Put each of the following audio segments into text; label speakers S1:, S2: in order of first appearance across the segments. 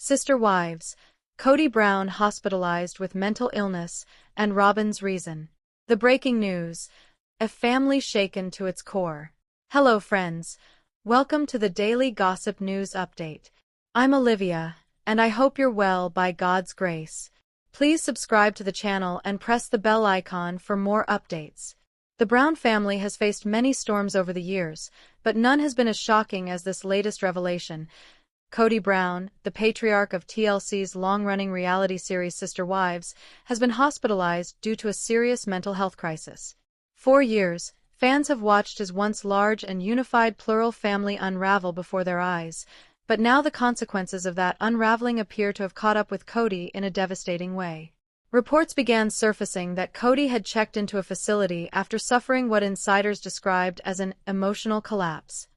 S1: Sister Wives, Kody Brown hospitalized with mental illness, and Robyn's reason. The breaking news. A family shaken to its core. Hello friends. Welcome to the Daily Gossip News Update. I'm Olivia, and I hope you're well by God's grace. Please subscribe to the channel and press the bell icon for more updates. The Brown family has faced many storms over the years, but none has been as shocking as this latest revelation. Kody Brown, the patriarch of TLC's long-running reality series Sister Wives, has been hospitalized due to a serious mental health crisis. For years, fans have watched his once large and unified plural family unravel before their eyes, but now the consequences of that unraveling appear to have caught up with Kody in a devastating way. Reports began surfacing that Kody had checked into a facility after suffering what insiders described as an emotional collapse.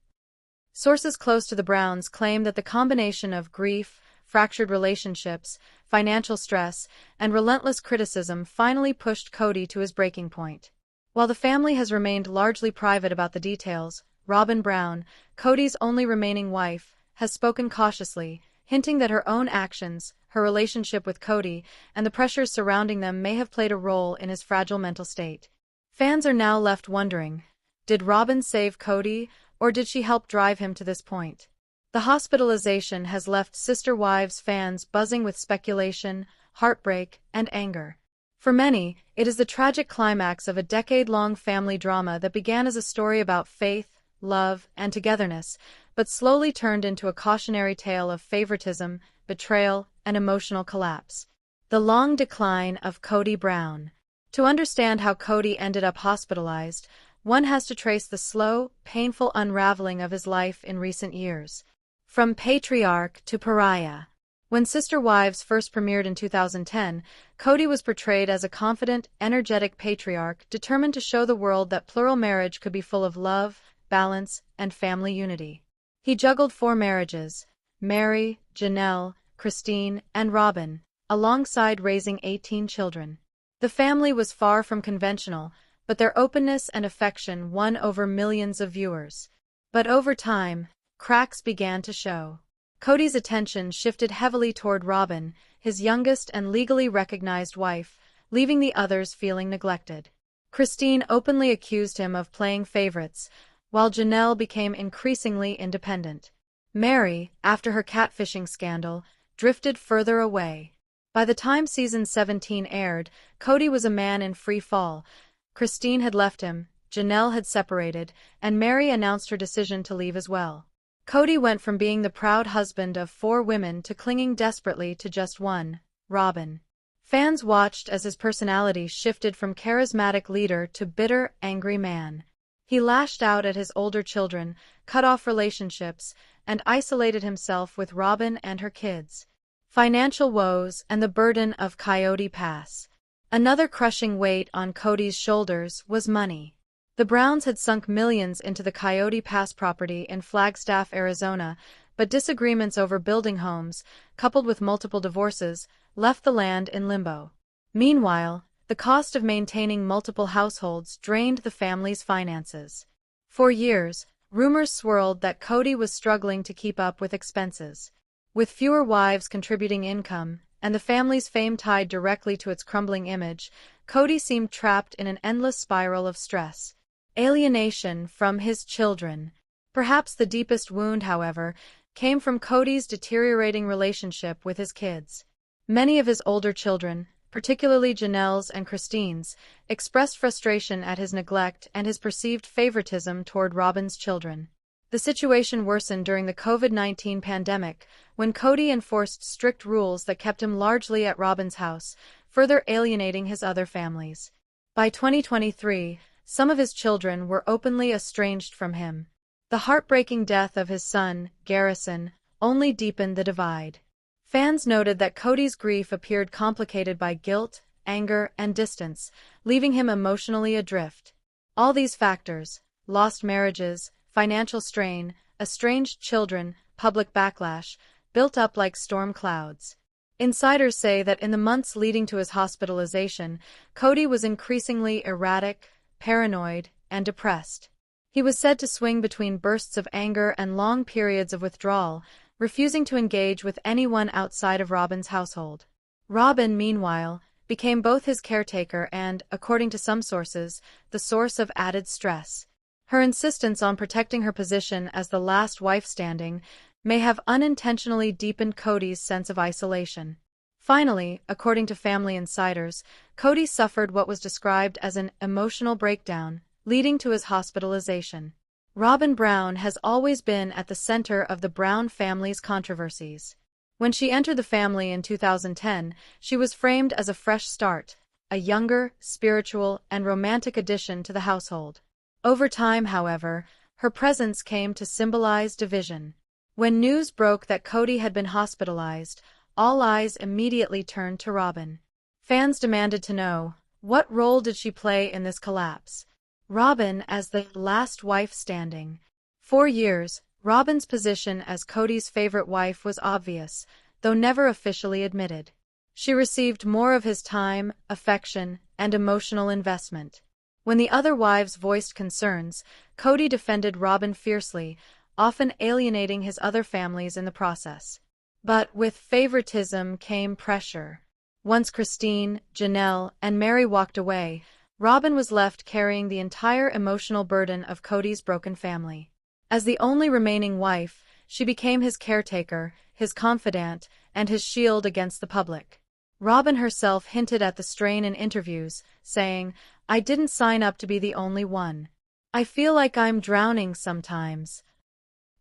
S1: Sources close to the Browns claim that the combination of grief, fractured relationships, financial stress, and relentless criticism finally pushed Kody to his breaking point. While the family has remained largely private about the details, Robyn Brown, Kody's only remaining wife, has spoken cautiously, hinting that her own actions, her relationship with Kody, and the pressures surrounding them may have played a role in his fragile mental state. Fans are now left wondering, did Robyn save Kody, or did she help drive him to this point? The hospitalization has left Sister Wives fans buzzing with speculation, heartbreak, and anger. For many, it is the tragic climax of a decade-long family drama that began as a story about faith, love, and togetherness, but slowly turned into a cautionary tale of favoritism, betrayal, and emotional collapse. The long decline of Kody Brown. To understand how Kody ended up hospitalized, one has to trace the slow, painful unraveling of his life in recent years. From patriarch to pariah. When Sister Wives first premiered in 2010, Kody was portrayed as a confident, energetic patriarch determined to show the world that plural marriage could be full of love, balance, and family unity. He juggled 4 marriages, Mary, Janelle, Christine, and Robyn, alongside raising 18 children. The family was far from conventional, but their openness and affection won over millions of viewers. But over time, cracks began to show. Kody's attention shifted heavily toward Robyn, his youngest and legally recognized wife, leaving the others feeling neglected. Christine openly accused him of playing favorites, while Janelle became increasingly independent. Mary, after her catfishing scandal, drifted further away. By the time season 17 aired, Kody was a man in free fall. Christine had left him, Janelle had separated, and Mary announced her decision to leave as well. Kody went from being the proud husband of 4 women to clinging desperately to just one, Robyn. Fans watched as his personality shifted from charismatic leader to bitter, angry man. He lashed out at his older children, cut off relationships, and isolated himself with Robyn and her kids. Financial woes and the burden of Coyote Pass. Another crushing weight on Kody's shoulders was money. The Browns had sunk millions into the Coyote Pass property in Flagstaff, Arizona, but disagreements over building homes, coupled with multiple divorces, left the land in limbo. Meanwhile, the cost of maintaining multiple households drained the family's finances. For years, rumors swirled that Kody was struggling to keep up with expenses. With fewer wives contributing income, and the family's fame tied directly to its crumbling image, Kody seemed trapped in an endless spiral of stress. Alienation from his children. Perhaps the deepest wound, however, came from Kody's deteriorating relationship with his kids. Many of his older children, particularly Janelle's and Christine's, expressed frustration at his neglect and his perceived favoritism toward Robyn's children. The situation worsened during the COVID-19 pandemic, when Kody enforced strict rules that kept him largely at Robyn's house, further alienating his other families. By 2023, some of his children were openly estranged from him. The heartbreaking death of his son, Garrison, only deepened the divide. Fans noted that Kody's grief appeared complicated by guilt, anger, and distance, leaving him emotionally adrift. All these factors, lost marriages, financial strain, estranged children, public backlash, built up like storm clouds. Insiders say that in the months leading to his hospitalization, Kody was increasingly erratic, paranoid, and depressed. He was said to swing between bursts of anger and long periods of withdrawal, refusing to engage with anyone outside of Robyn's household. Robyn, meanwhile, became both his caretaker and, according to some sources, the source of added stress. Her insistence on protecting her position as the last wife standing may have unintentionally deepened Kody's sense of isolation. Finally, according to family insiders, Kody suffered what was described as an emotional breakdown, leading to his hospitalization. Robyn Brown has always been at the center of the Brown family's controversies. When she entered the family in 2010, she was framed as a fresh start, a younger, spiritual, and romantic addition to the household. Over time, however, her presence came to symbolize division. When news broke that Kody had been hospitalized, all eyes immediately turned to Robyn. Fans demanded to know, what role did she play in this collapse? Robyn as the last wife standing. For years, Robyn's position as Kody's favorite wife was obvious, though never officially admitted. She received more of his time, affection, and emotional investment. When the other wives voiced concerns, Kody defended Robyn fiercely, often alienating his other families in the process. But with favoritism came pressure. Once Christine, Janelle, and Mary walked away, Robyn was left carrying the entire emotional burden of Kody's broken family. As the only remaining wife, she became his caretaker, his confidant, and his shield against the public. Robyn herself hinted at the strain in interviews, saying, "I didn't sign up to be the only one. I feel like I'm drowning sometimes."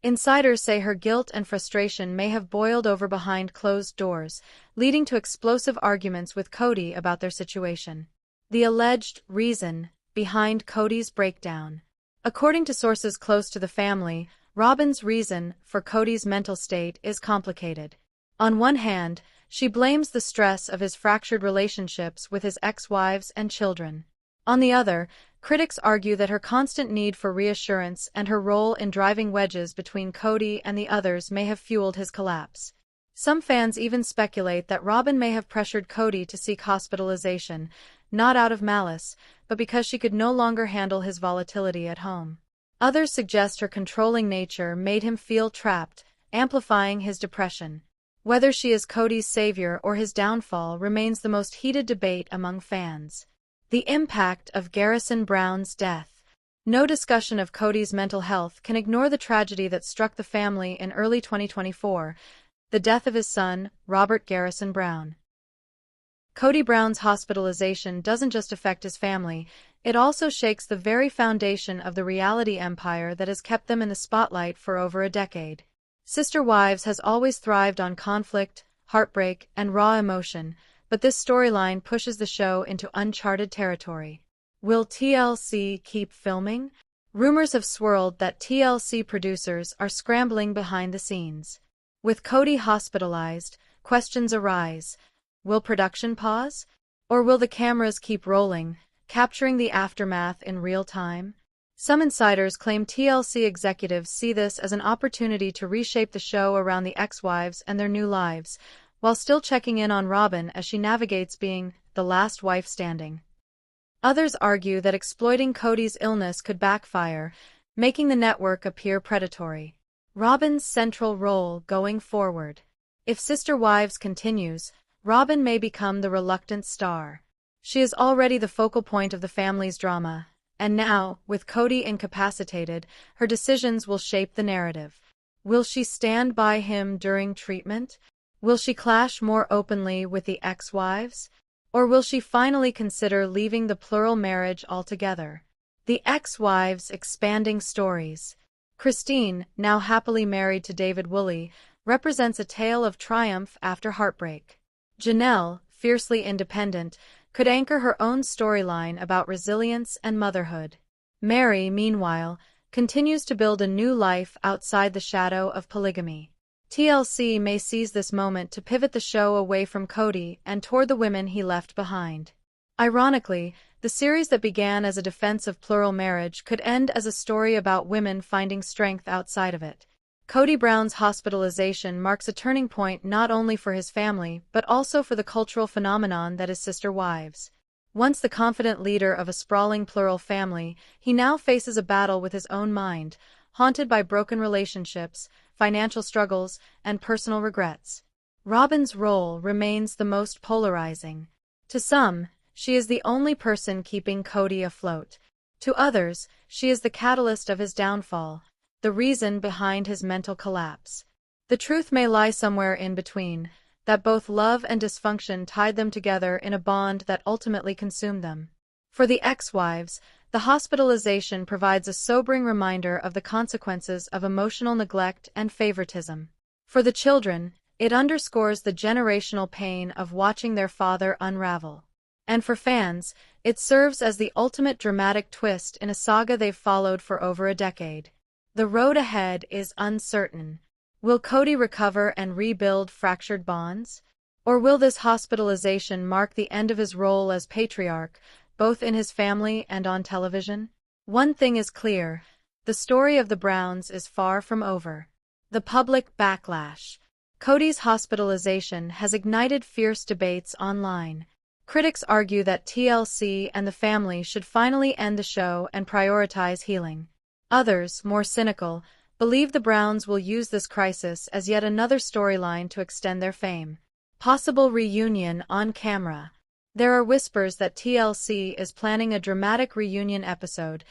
S1: Insiders say her guilt and frustration may have boiled over behind closed doors, leading to explosive arguments with Kody about their situation. The alleged reason behind Kody's breakdown. According to sources close to the family, Robyn's reason for Kody's mental state is complicated. On one hand, she blames the stress of his fractured relationships with his ex-wives and children. On the other, critics argue that her constant need for reassurance and her role in driving wedges between Kody and the others may have fueled his collapse. Some fans even speculate that Robyn may have pressured Kody to seek hospitalization, not out of malice, but because she could no longer handle his volatility at home. Others suggest her controlling nature made him feel trapped, amplifying his depression. Whether she is Kody's savior or his downfall remains the most heated debate among fans. The impact of Garrison Brown's death. No discussion of Kody's mental health can ignore the tragedy that struck the family in early 2024, the death of his son, Robert Garrison Brown. Kody Brown's hospitalization doesn't just affect his family, it also shakes the very foundation of the reality empire that has kept them in the spotlight for over a decade. Sister Wives has always thrived on conflict, heartbreak, and raw emotion, but this storyline pushes the show into uncharted territory. Will TLC keep filming? Rumors have swirled that TLC producers are scrambling behind the scenes. With Kody hospitalized, questions arise. Will production pause? Or will the cameras keep rolling, capturing the aftermath in real time? Some insiders claim TLC executives see this as an opportunity to reshape the show around the ex-wives and their new lives, while still checking in on Robyn as she navigates being the last wife standing. Others argue that exploiting Kody's illness could backfire, making the network appear predatory. Robyn's central role going forward. If Sister Wives continues, Robyn may become the reluctant star. She is already the focal point of the family's drama, and now, with Kody incapacitated, her decisions will shape the narrative. Will she stand by him during treatment? Will she clash more openly with the ex-wives? Or will she finally consider leaving the plural marriage altogether? The ex-wives' expanding stories. Christine, now happily married to David Woolley, represents a tale of triumph after heartbreak. Janelle, fiercely independent, could anchor her own storyline about resilience and motherhood. Mary, meanwhile, continues to build a new life outside the shadow of polygamy. TLC may seize this moment to pivot the show away from Kody and toward the women he left behind. Ironically, the series that began as a defense of plural marriage could end as a story about women finding strength outside of it. Kody Brown's hospitalization marks a turning point not only for his family but also for the cultural phenomenon that is Sister Wives. Once the confident leader of a sprawling plural family, he now faces a battle with his own mind, haunted by broken relationships, financial struggles, and personal regrets. Robyn's role remains the most polarizing. To some, she is the only person keeping Kody afloat. To others, she is the catalyst of his downfall, the reason behind his mental collapse. The truth may lie somewhere in between, that both love and dysfunction tied them together in a bond that ultimately consumed them. For the ex-wives, the hospitalization provides a sobering reminder of the consequences of emotional neglect and favoritism. For the children, it underscores the generational pain of watching their father unravel. And for fans, it serves as the ultimate dramatic twist in a saga they've followed for over a decade. The road ahead is uncertain. Will Kody recover and rebuild fractured bonds? Or will this hospitalization mark the end of his role as patriarch, both in his family and on television? One thing is clear: the story of the Browns is far from over. The public backlash. Kody's hospitalization has ignited fierce debates online. Critics argue that TLC and the family should finally end the show and prioritize healing. Others, more cynical, believe the Browns will use this crisis as yet another storyline to extend their fame. Possible reunion on camera. There are whispers that TLC is planning a dramatic reunion episode,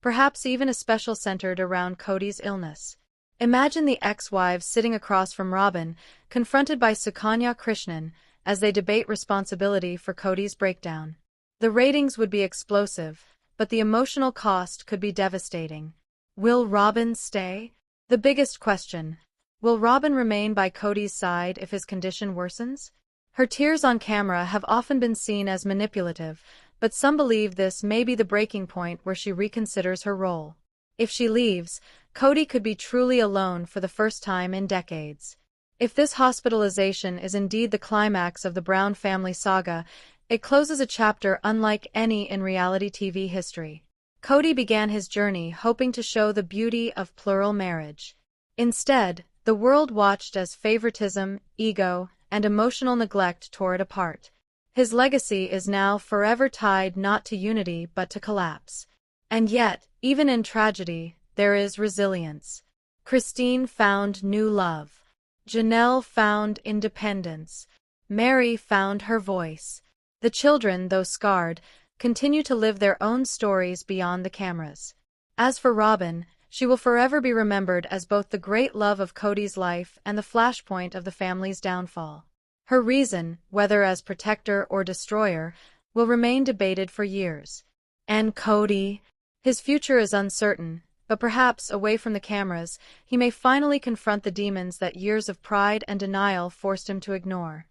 S1: perhaps even a special centered around Kody's illness. Imagine the ex-wives sitting across from Robyn, confronted by Sukanya Krishnan, as they debate responsibility for Kody's breakdown. The ratings would be explosive, but the emotional cost could be devastating. Will Robyn stay? The biggest question: will Robyn remain by Kody's side if his condition worsens? Her tears on camera have often been seen as manipulative, but some believe this may be the breaking point where she reconsiders her role. If she leaves, Kody could be truly alone for the first time in decades. If this hospitalization is indeed the climax of the Brown family saga, it closes a chapter unlike any in reality TV history. Kody began his journey hoping to show the beauty of plural marriage. Instead, the world watched as favoritism, ego, and emotional neglect tore it apart. His legacy is now forever tied not to unity but to collapse. And yet, even in tragedy, there is resilience. Christine found new love. Janelle found independence. Mary found her voice. The children, though scarred, continue to live their own stories beyond the cameras. As for Robyn, she will forever be remembered as both the great love of Kody's life and the flashpoint of the family's downfall. Her reason, whether as protector or destroyer, will remain debated for years. And Kody? His future is uncertain, but perhaps, away from the cameras, he may finally confront the demons that years of pride and denial forced him to ignore.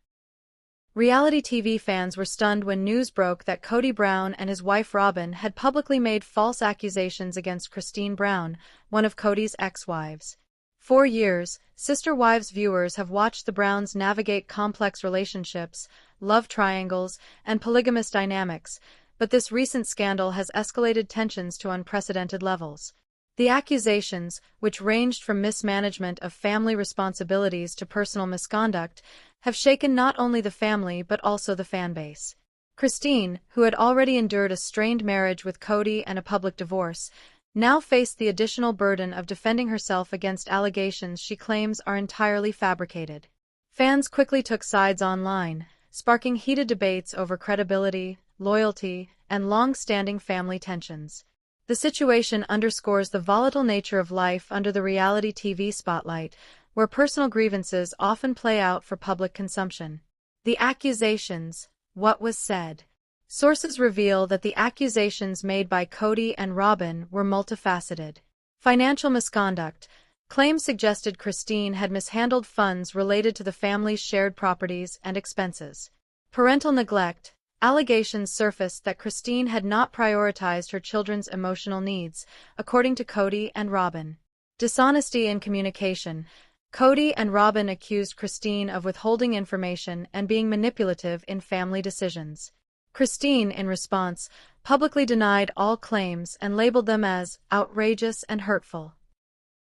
S1: Reality TV fans were stunned when news broke that Kody Brown and his wife Robyn had publicly made false accusations against Christine Brown, one of Kody's ex-wives. For years, Sister Wives viewers have watched the Browns navigate complex relationships, love triangles, and polygamous dynamics, but this recent scandal has escalated tensions to unprecedented levels. The accusations, which ranged from mismanagement of family responsibilities to personal misconduct, have shaken not only the family but also the fanbase. Christine, who had already endured a strained marriage with Kody and a public divorce, now faced the additional burden of defending herself against allegations she claims are entirely fabricated. Fans quickly took sides online, sparking heated debates over credibility, loyalty, and long-standing family tensions. The situation underscores the volatile nature of life under the reality TV spotlight, where personal grievances often play out for public consumption. The accusations: what was said? Sources reveal that the accusations made by Kody and Robyn were multifaceted. Financial misconduct. Claims suggested Christine had mishandled funds related to the family's shared properties and expenses. Parental neglect. Allegations surfaced that Christine had not prioritized her children's emotional needs, according to Kody and Robyn. Dishonesty in communication. Kody and Robyn accused Christine of withholding information and being manipulative in family decisions. Christine, in response, publicly denied all claims and labeled them as outrageous and hurtful.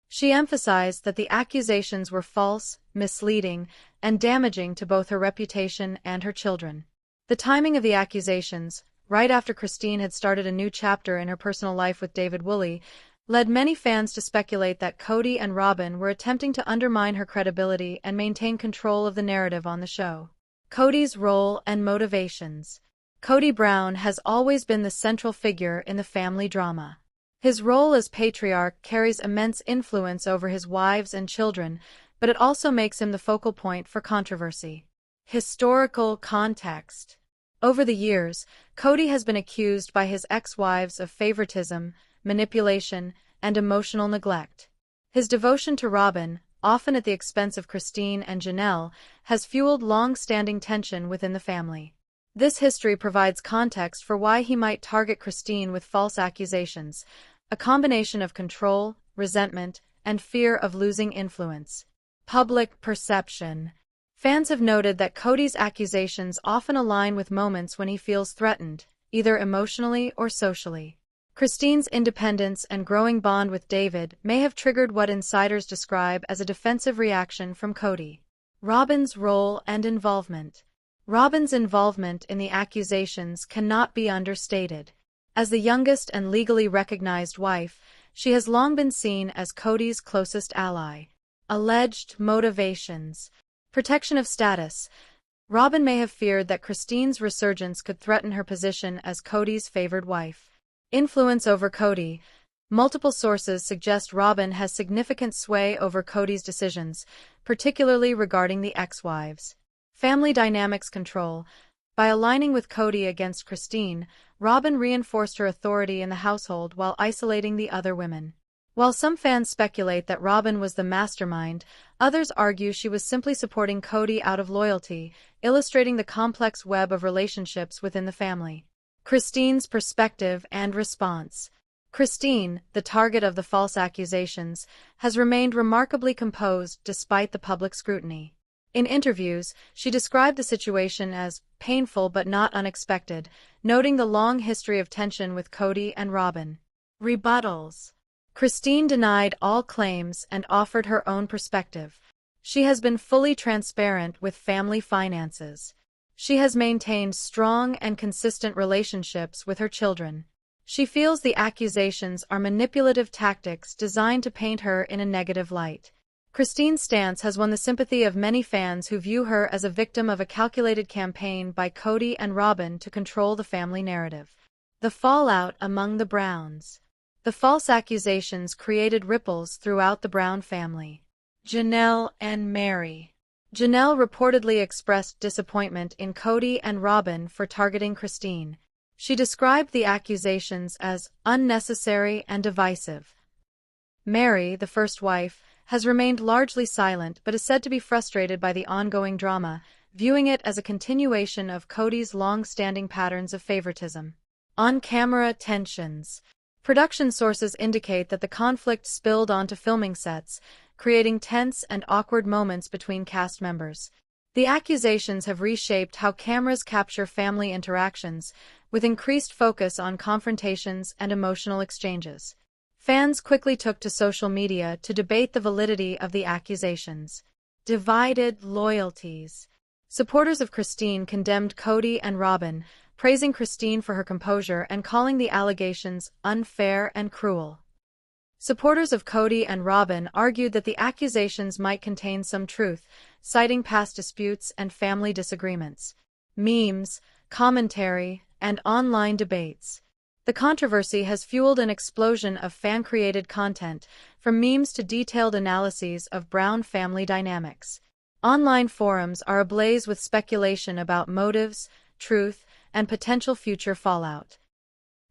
S1: She emphasized that the accusations were false, misleading, and damaging to both her reputation and her children. The timing of the accusations, right after Christine had started a new chapter in her personal life with David Woolley, led many fans to speculate that Kody and Robyn were attempting to undermine her credibility and maintain control of the narrative on the show. Kody's role and motivations. Kody Brown has always been the central figure in the family drama. His role as patriarch carries immense influence over his wives and children, but it also makes him the focal point for controversy. Historical context. Over the years, Kody has been accused by his ex-wives of favoritism, manipulation, and emotional neglect. His devotion to Robyn, often at the expense of Christine and Janelle, has fueled long-standing tension within the family. This history provides context for why he might target Christine with false accusations, a combination of control, resentment, and fear of losing influence. Public perception. Fans have noted that Kody's accusations often align with moments when he feels threatened, either emotionally or socially. Christine's independence and growing bond with David may have triggered what insiders describe as a defensive reaction from Kody. Robyn's role and involvement. Robyn's involvement in the accusations cannot be understated. As the youngest and legally recognized wife, she has long been seen as Kody's closest ally. Alleged motivations. Protection of status. Robyn may have feared that Christine's resurgence could threaten her position as Kody's favored wife. Influence over Kody. Multiple sources suggest Robyn has significant sway over Kody's decisions, particularly regarding the ex-wives. Family dynamics control. By aligning with Kody against Christine, Robyn reinforced her authority in the household while isolating the other women. While some fans speculate that Robyn was the mastermind, others argue she was simply supporting Kody out of loyalty, illustrating the complex web of relationships within the family. Christine's perspective and response. Christine, the target of the false accusations, has remained remarkably composed despite the public scrutiny. In interviews, she described the situation as painful but not unexpected, noting the long history of tension with Kody and Robyn. Rebuttals. Christine denied all claims and offered her own perspective. She has been fully transparent with family finances. She has maintained strong and consistent relationships with her children. She feels the accusations are manipulative tactics designed to paint her in a negative light. Christine's stance has won the sympathy of many fans who view her as a victim of a calculated campaign by Kody and Robyn to control the family narrative. The fallout among the Browns. The false accusations created ripples throughout the Brown family. Janelle and Mary. Janelle reportedly expressed disappointment in Kody and Robyn for targeting Christine. She described the accusations as unnecessary and divisive. Mary, the first wife, has remained largely silent but is said to be frustrated by the ongoing drama, viewing it as a continuation of Kody's long-standing patterns of favoritism. On-camera tensions. Production sources indicate that the conflict spilled onto filming sets, creating tense and awkward moments between cast members. The accusations have reshaped how cameras capture family interactions, with increased focus on confrontations and emotional exchanges. Fans quickly took to social media to debate the validity of the accusations. Divided loyalties. Supporters of Christine condemned Kody and Robyn, praising Christine for her composure and calling the allegations unfair and cruel. Supporters of Kody and Robyn argued that the accusations might contain some truth, citing past disputes and family disagreements. Memes, commentary, and online debates. The controversy has fueled an explosion of fan-created content, from memes to detailed analyses of Brown family dynamics. Online forums are ablaze with speculation about motives, truth, and potential future fallout.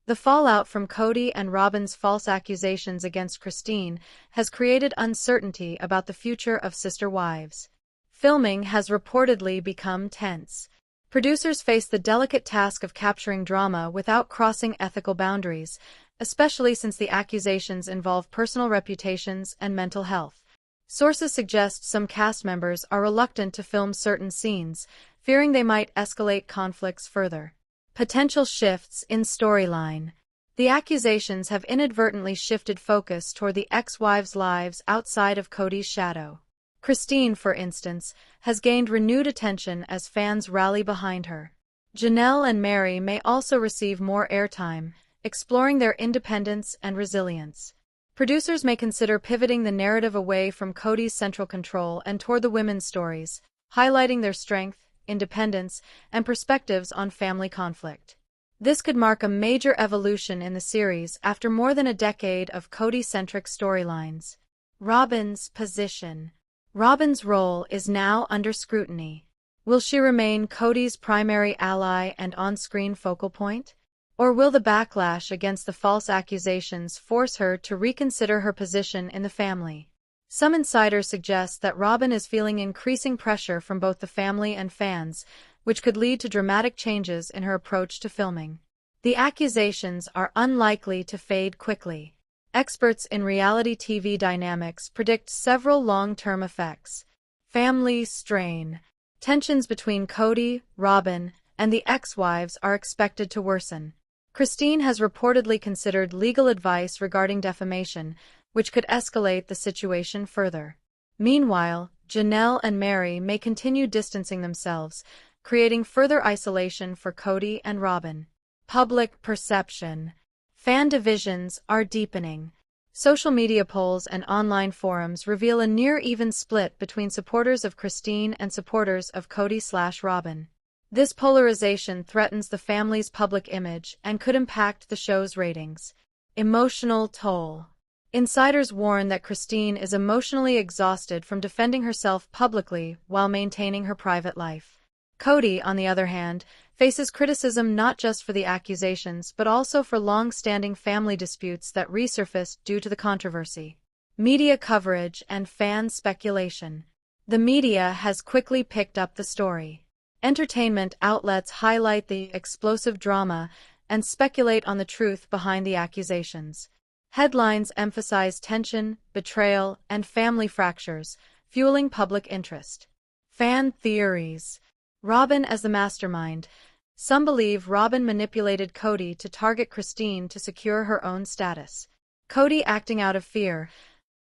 S1: The fallout from Kody and Robyn's false accusations against Christine has created uncertainty about the future of sister wives. Filming has reportedly become tense. Producers face the delicate task of capturing drama without crossing ethical boundaries, especially since the accusations involve personal reputations and mental health. Sources suggest some cast members are reluctant to film certain scenes, fearing they might escalate conflicts further. Potential shifts in storyline. The accusations have inadvertently shifted focus toward the ex-wives' lives outside of Kody's shadow. Christine, for instance, has gained renewed attention as fans rally behind her. Janelle and Mary may also receive more airtime, exploring their independence and resilience. Producers may consider pivoting the narrative away from Kody's central control and toward the women's stories, highlighting their strength, independence, and perspectives on family conflict. This could mark a major evolution in the series after more than a decade of Kody-centric storylines. Robyn's position. Robyn's role is now under scrutiny. Will she remain Kody's primary ally and on-screen focal point? Or will the backlash against the false accusations force her to reconsider her position in the family? Some insiders suggest that Robyn is feeling increasing pressure from both the family and fans, which could lead to dramatic changes in her approach to filming. The accusations are unlikely to fade quickly. Experts in reality TV dynamics predict several long-term effects. Family strain. Tensions between Kody, Robyn, and the ex-wives are expected to worsen. Christine has reportedly considered legal advice regarding defamation, which could escalate the situation further. Meanwhile, Janelle and Meri may continue distancing themselves, creating further isolation for Kody and Robyn. Public perception. Fan divisions are deepening. Social media polls and online forums reveal a near-even split between supporters of Christine and supporters of Kody/Robyn. This polarization threatens the family's public image and could impact the show's ratings. Emotional toll. Insiders warn that Christine is emotionally exhausted from defending herself publicly while maintaining her private life. Kody, on the other hand, faces criticism not just for the accusations but also for long-standing family disputes that resurfaced due to the controversy. Media coverage and fan speculation. The media has quickly picked up the story. Entertainment outlets highlight the explosive drama and speculate on the truth behind the accusations. Headlines emphasize tension, betrayal, and family fractures, fueling public interest. Fan theories. Robyn as the mastermind. Some believe Robyn manipulated Kody to target Christine to secure her own status. Kody acting out of fear.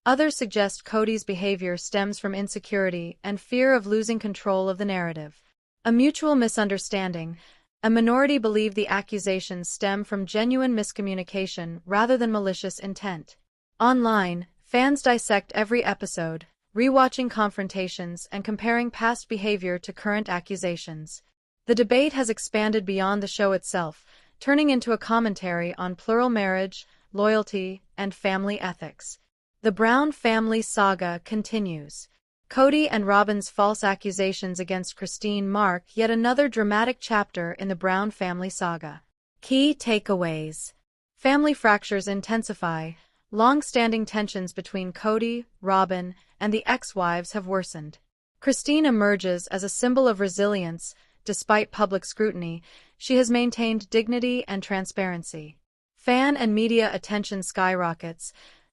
S1: Others suggest Kody's behavior stems from insecurity and fear of losing control of the narrative. A mutual misunderstanding. A minority believe the accusations stem from genuine miscommunication rather than malicious intent. Online, fans dissect every episode, rewatching confrontations and comparing past behavior to current accusations. The debate has expanded beyond the show itself, turning into a commentary on plural marriage, loyalty, and family ethics. The Brown family saga continues. Kody and Robyn's false accusations against Christine mark yet another dramatic chapter in the Brown family saga. Key takeaways. Family fractures intensify. Long-standing tensions between Kody, Robyn, and the ex-wives have worsened. Christine emerges as a symbol of resilience. Despite public scrutiny, she has maintained dignity and transparency. Fan and media attention skyrockets.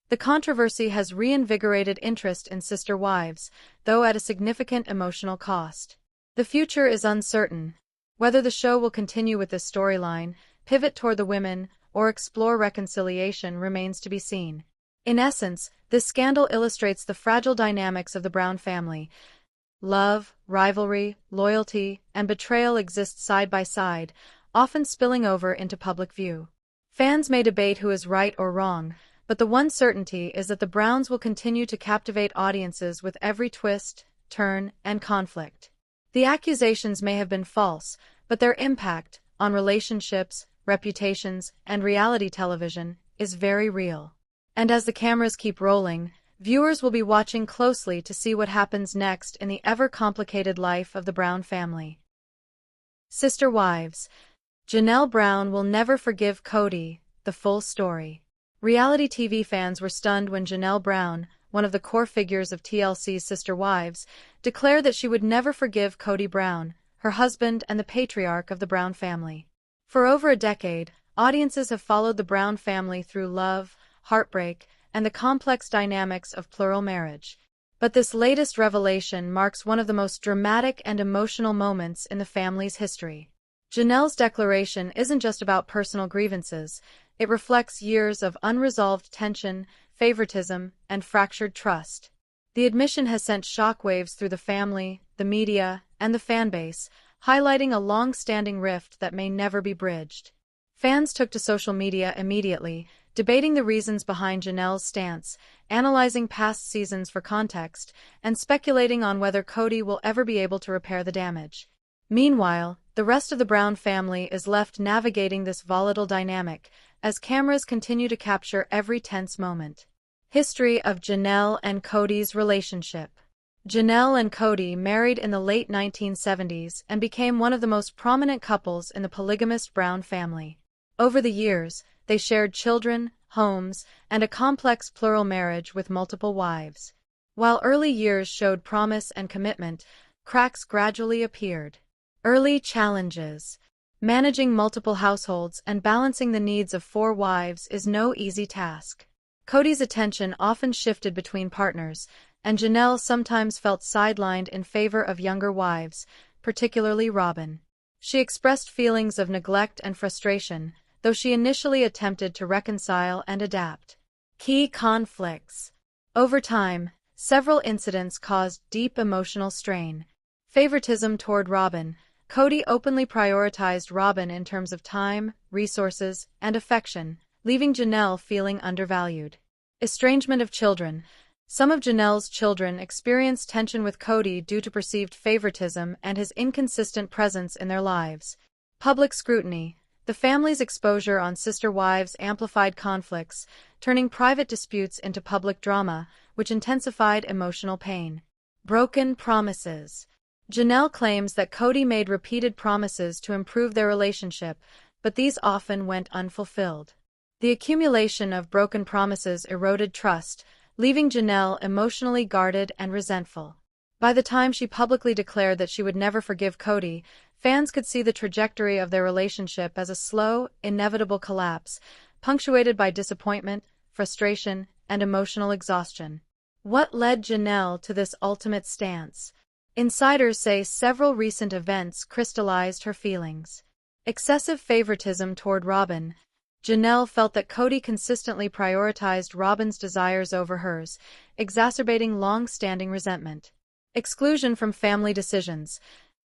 S1: The controversy has reinvigorated interest in sister wives, though at a significant emotional cost. The future is uncertain. Whether the show will continue with this storyline, pivot toward the women, or explore reconciliation remains to be seen. In essence, this scandal illustrates the fragile dynamics of the Brown family. Love, rivalry, loyalty, and betrayal exist side by side, often spilling over into public view. Fans may debate who is right or wrong, but the one certainty is that the Browns will continue to captivate audiences with every twist, turn, and conflict. The accusations may have been false, but their impact on relationships, reputations, and reality television is very real. And as the cameras keep rolling, viewers will be watching closely to see what happens next in the ever-complicated life of the Brown family. Sister wives. Janelle Brown will never forgive Kody. The full story. Reality TV fans were stunned when Janelle Brown, one of the core figures of TLC's Sister Wives, declared that she would never forgive Kody Brown, her husband and the patriarch of the Brown family. For over a decade, audiences have followed the Brown family through love, heartbreak, and the complex dynamics of plural marriage. But this latest revelation marks one of the most dramatic and emotional moments in the family's history. Janelle's declaration isn't just about personal grievances. It reflects years of unresolved tension, favoritism, and fractured trust. The admission has sent shockwaves through the family, the media, and the fanbase, highlighting a long-standing rift that may never be bridged. Fans took to social media immediately, debating the reasons behind Janelle's stance, analyzing past seasons for context, and speculating on whether Kody will ever be able to repair the damage. Meanwhile, the rest of the Brown family is left navigating this volatile dynamic, as cameras continue to capture every tense moment. History of Janelle and Kody's relationship. Janelle and Kody married in the late 1970s and became one of the most prominent couples in the polygamous Brown family. Over the years, they shared children, homes, and a complex plural marriage with multiple wives. While early years showed promise and commitment, cracks gradually appeared. Early challenges. Managing multiple households and balancing the needs of 4 wives is no easy task. Kody's attention often shifted between partners, and Janelle sometimes felt sidelined in favor of younger wives, particularly Robyn. She expressed feelings of neglect and frustration, though she initially attempted to reconcile and adapt. Key conflicts. Over time, several incidents caused deep emotional strain. Favoritism toward Robyn. Kody openly prioritized Robyn in terms of time, resources, and affection, leaving Janelle feeling undervalued. Estrangement of children. Some of Janelle's children experienced tension with Kody due to perceived favoritism and his inconsistent presence in their lives. Public scrutiny. The family's exposure on sister wives amplified conflicts, turning private disputes into public drama, which intensified emotional pain. Broken promises. Janelle claims that Kody made repeated promises to improve their relationship, but these often went unfulfilled. The accumulation of broken promises eroded trust, leaving Janelle emotionally guarded and resentful. By the time she publicly declared that she would never forgive Kody, fans could see the trajectory of their relationship as a slow, inevitable collapse, punctuated by disappointment, frustration, and emotional exhaustion. What led Janelle to this ultimate stance? Insiders say several recent events crystallized her feelings. Excessive favoritism toward Robyn. Janelle felt that Kody consistently prioritized Robyn's desires over hers, exacerbating long-standing resentment. Exclusion from family decisions.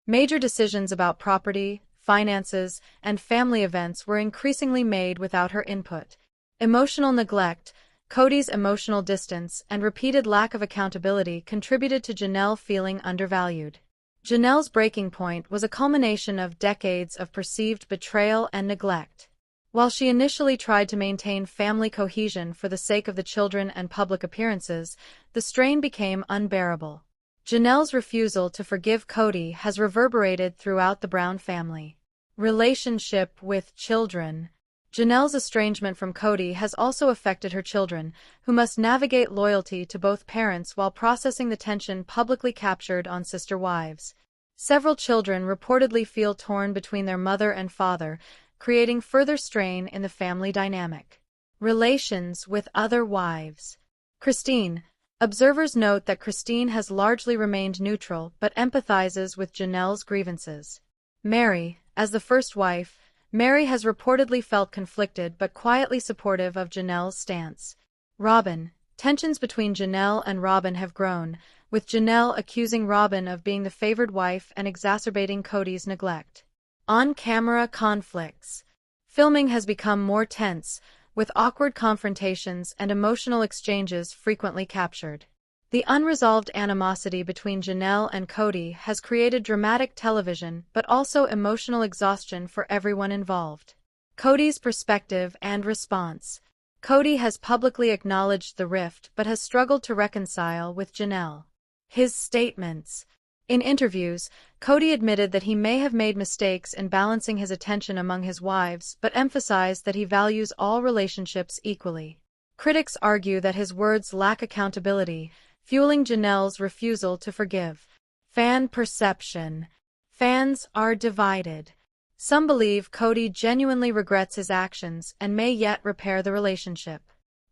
S1: Major decisions about property, finances, and family events were increasingly made without her input. Emotional neglect. Kody's emotional distance and repeated lack of accountability contributed to Janelle feeling undervalued. Janelle's breaking point was a culmination of decades of perceived betrayal and neglect. While she initially tried to maintain family cohesion for the sake of the children and public appearances, the strain became unbearable. Janelle's refusal to forgive Kody has reverberated throughout the Brown family. Relationship with children. Janelle's estrangement from Kody has also affected her children, who must navigate loyalty to both parents while processing the tension publicly captured on sister wives. Several children reportedly feel torn between their mother and father, creating further strain in the family dynamic. Relations with other wives. Christine. Observers note that Christine has largely remained neutral but empathizes with Janelle's grievances. Mary. As the first wife, Mary has reportedly felt conflicted but quietly supportive of Janelle's stance. Robyn. Tensions between Janelle and Robyn have grown, with Janelle accusing Robyn of being the favored wife and exacerbating Kody's neglect. On-camera conflicts. Filming has become more tense, with awkward confrontations and emotional exchanges frequently captured. The unresolved animosity between Janelle and Kody has created dramatic television but also emotional exhaustion for everyone involved. Kody's perspective and response. Kody has publicly acknowledged the rift but has struggled to reconcile with Janelle. His statements. In interviews, Kody admitted that he may have made mistakes in balancing his attention among his wives but emphasized that he values all relationships equally. Critics argue that his words lack accountability, fueling Janelle's refusal to forgive. Fan perception. Fans are divided. Some believe Kody genuinely regrets his actions and may yet repair the relationship.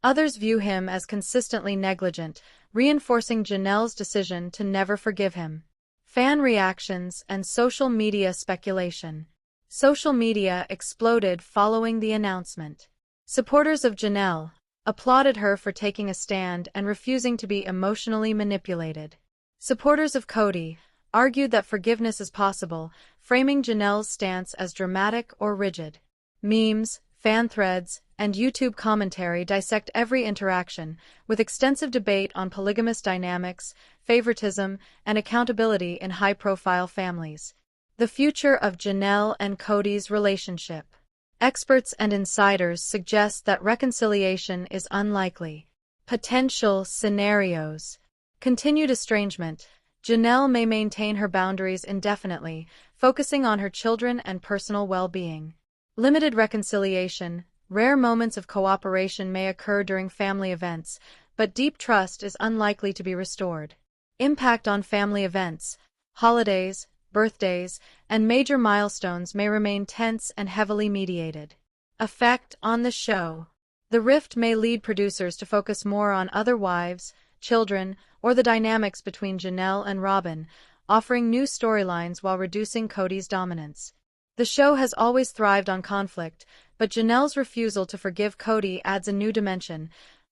S1: Others view him as consistently negligent, reinforcing Janelle's decision to never forgive him. Fan reactions and social media speculation. Social media exploded following the announcement. Supporters of Janelle applauded her for taking a stand and refusing to be emotionally manipulated. Supporters of Kody argued that forgiveness is possible, framing Janelle's stance as dramatic or rigid. Memes, fan threads, and YouTube commentary dissect every interaction, with extensive debate on polygamous dynamics, favoritism, and accountability in high-profile families. The future of Janelle and Kody's relationship. Experts and insiders suggest that reconciliation is unlikely. Potential scenarios. Continued estrangement. Janelle may maintain her boundaries indefinitely, focusing on her children and personal well-being. Limited reconciliation. Rare moments of cooperation may occur during family events, but deep trust is unlikely to be restored. Impact on family events. Holidays, birthdays, and major milestones may remain tense and heavily mediated. Effect on the show. The rift may lead producers to focus more on other wives, children, or the dynamics between Janelle and Robyn, offering new storylines while reducing Kody's dominance. The show has always thrived on conflict, but Janelle's refusal to forgive Kody adds a new dimension,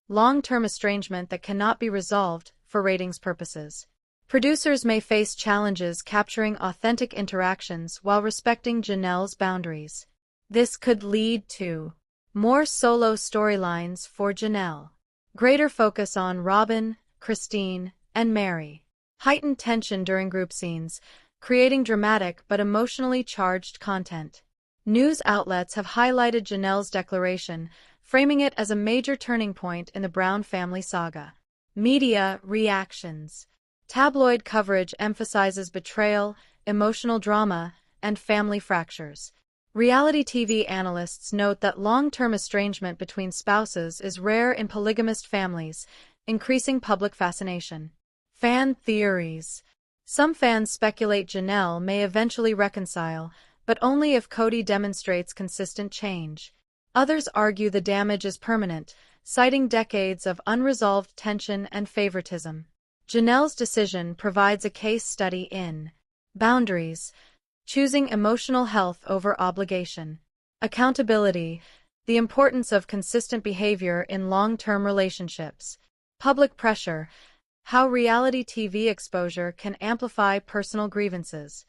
S1: long-term estrangement that cannot be resolved for ratings purposes. Producers may face challenges capturing authentic interactions while respecting Janelle's boundaries. This could lead to more solo storylines for Janelle, greater focus on Robyn, Christine, and Mary, heightened tension during group scenes, creating dramatic but emotionally charged content. News outlets have highlighted Janelle's declaration, framing it as a major turning point in the Brown family saga. Media reactions. Tabloid coverage emphasizes betrayal, emotional drama, and family fractures. Reality TV analysts note that long-term estrangement between spouses is rare in polygamist families, increasing public fascination. Fan theories. Some fans speculate Janelle may eventually reconcile, but only if Kody demonstrates consistent change. Others argue the damage is permanent, citing decades of unresolved tension and favoritism. Janelle's decision provides a case study in boundaries, choosing emotional health over obligation. Accountability, the importance of consistent behavior in long-term relationships. Public pressure, how reality TV exposure can amplify personal grievances.